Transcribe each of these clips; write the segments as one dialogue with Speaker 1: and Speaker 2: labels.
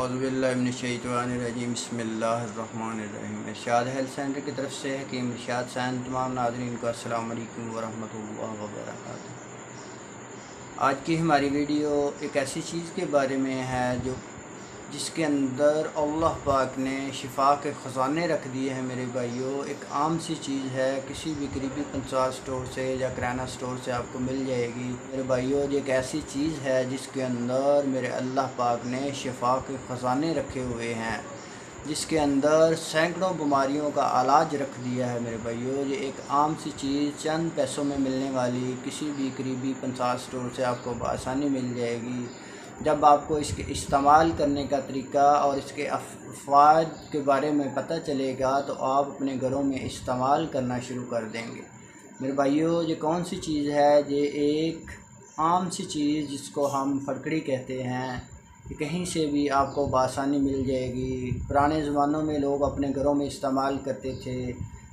Speaker 1: औज़ुबिल्लाहिमिनश्शैतानिर्रजीम बिस्मिल्लाहिर्रहमानिर्रहीम। इरशाद health centre की तरफ से हकीम इरशाद सैन तमाम नाज़रीन को अस्सलाम वालेकुम वरहमतुल्लाहि वबरकातुहू। आज की हमारी वीडियो एक ऐसी चीज़ के बारे में है जिसके अंदर अल्लाह पाक ने शिफा के ख़जाने रख दिए हैं। मेरे भाइयों, एक आम सी चीज़ है, किसी भी करीबी पंचायत स्टोर से या किराना स्टोर से आपको मिल जाएगी। मेरे भाइयों, ये एक ऐसी चीज़ है जिसके अंदर मेरे अल्लाह पाक ने शिफा के ख़जाने रखे हुए हैं, जिसके अंदर सैकड़ों बीमारियों का इलाज रख दिया है। मेरे भाइयों, ये एक आम सी चीज़ चंद पैसों में मिलने वाली किसी भी करीबी पंचायत स्टोर से आपको बआसानी मिल जाएगी। जब आपको इसके इस्तेमाल करने का तरीका और इसके फ़वाइद के बारे में पता चलेगा तो आप अपने घरों में इस्तेमाल करना शुरू कर देंगे। मेरे भाइयों, ये कौन सी चीज़ है? ये एक आम सी चीज़ जिसको हम फटकड़ी कहते हैं, कहीं से भी आपको बआसानी मिल जाएगी। पुराने ज़मानों में लोग अपने घरों में इस्तेमाल करते थे,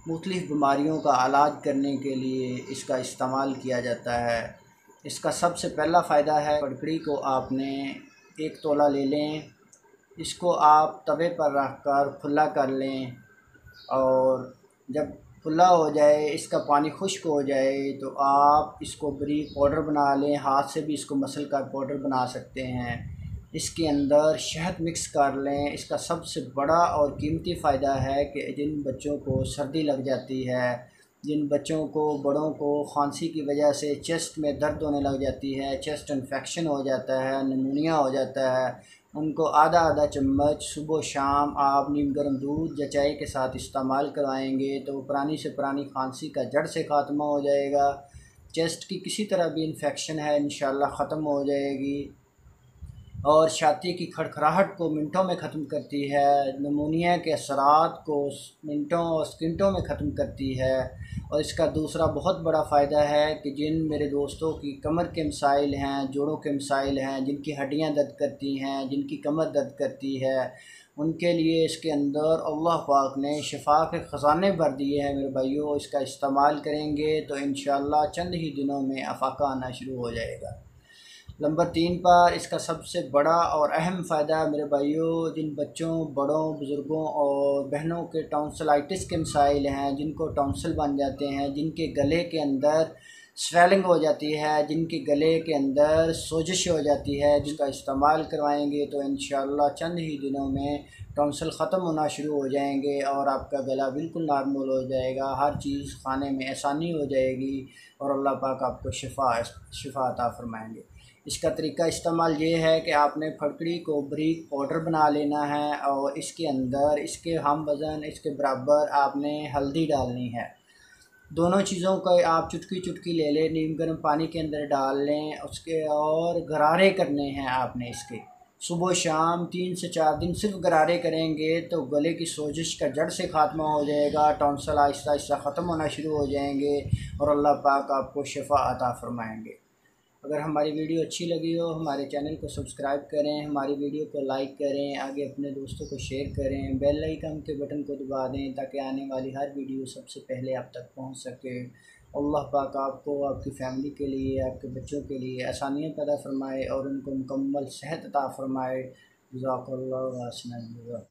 Speaker 1: मुख्तलिफ़ बीमारियों का इलाज करने के लिए इसका इस्तेमाल किया जाता है। इसका सबसे पहला फ़ायदा है, फटकड़ी को आपने 1 तोला ले लें, इसको आप तवे पर रख कर खुला कर लें और जब खुला हो जाए, इसका पानी खुश्क हो जाए तो आप इसको बारीक पाउडर बना लें। हाथ से भी इसको मसल कर पाउडर बना सकते हैं। इसके अंदर शहद मिक्स कर लें। इसका सबसे बड़ा और कीमती फ़ायदा है कि जिन बच्चों को सर्दी लग जाती है, जिन बच्चों को, बड़ों को खांसी की वजह से चेस्ट में दर्द होने लग जाती है, चेस्ट इन्फेक्शन हो जाता है, निमोनिया हो जाता है, उनको आधा आधा चम्मच सुबह शाम आप नीम गर्म दूध या चाय के साथ इस्तेमाल करवाएंगे तो पुरानी से पुरानी खांसी का जड़ से ख़ात्मा हो जाएगा। चेस्ट की किसी तरह भी इन्फेक्शन है इंशाल्लाह ख़त्म हो जाएगी और छाती की खड़खड़ाहट को मिनटों में ख़त्म करती है, निमोनिया के असरात को मिनटों और सेकंडों में ख़त्म करती है। और इसका दूसरा बहुत बड़ा फ़ायदा है कि जिन मेरे दोस्तों की कमर के मसाइल हैं, जोड़ों के मसाइल हैं, जिनकी हड्डियां दर्द करती हैं, जिनकी कमर दर्द करती है, उनके लिए इसके अंदर अल्लाह पाक ने शिफा के ख़जाने भर दिए हैं। मेरे भाइयों, इसका इस्तेमाल करेंगे तो इंशाअल्लाह चंद ही दिनों में अफाका आना शुरू हो जाएगा। नंबर 3 पर इसका सबसे बड़ा और अहम फ़ायदा मेरे भाइयों, जिन बच्चों, बड़ों, बुज़ुर्गों और बहनों के टॉन्सिलाइटिस के मसाइल हैं, जिनको टॉन्सिल बन जाते हैं, जिनके गले के अंदर स्वेलिंग हो जाती है, जिनके गले के अंदर सोजिश हो जाती है, जिसका इस्तेमाल करवाएंगे तो इंशाअल्लाह चंद ही दिनों में टॉन्सिल ख़त्म होना शुरू हो जाएंगे और आपका गला बिल्कुल नॉर्मल हो जाएगा। हर चीज़ खाने में आसानी हो जाएगी और अल्लाह पाक आपको शिफा अता फ़रमाएँगे। इसका तरीका इस्तेमाल ये है कि आपने फटकड़ी को बारीक पाउडर बना लेना है और इसके अंदर इसके हम वज़न इसके बराबर आपने हल्दी डालनी है। दोनों चीज़ों को आप चुटकी चुटकी ले लें, नीम गर्म पानी के अंदर डाल लें, उसके और गरारे करने हैं आपने इसके। सुबह शाम 3 से 4 दिन सिर्फ गरारे करेंगे तो गले की सोजिश का जड़ से ख़ात्मा हो जाएगा, टॉन्सिल आहिस्ता आहिस्ता ख़त्म होना शुरू हो जाएंगे और अल्लाह पाक आपको शिफा अता फ़रमाएँगे। अगर हमारी वीडियो अच्छी लगी हो, हमारे चैनल को सब्सक्राइब करें, हमारी वीडियो को लाइक करें, आगे अपने दोस्तों को शेयर करें, बेल आइकन के बटन को दबा दें ताकि आने वाली हर वीडियो सबसे पहले आप तक पहुंच सके। अल्लाह पाक आपको, आपकी फ़ैमिली के लिए, आपके बच्चों के लिए आसानियाँ पैदा फरमाए और उनको मुकम्मल सेहत अता फ़रमाए। जज़ाकल्लाहु खैरन।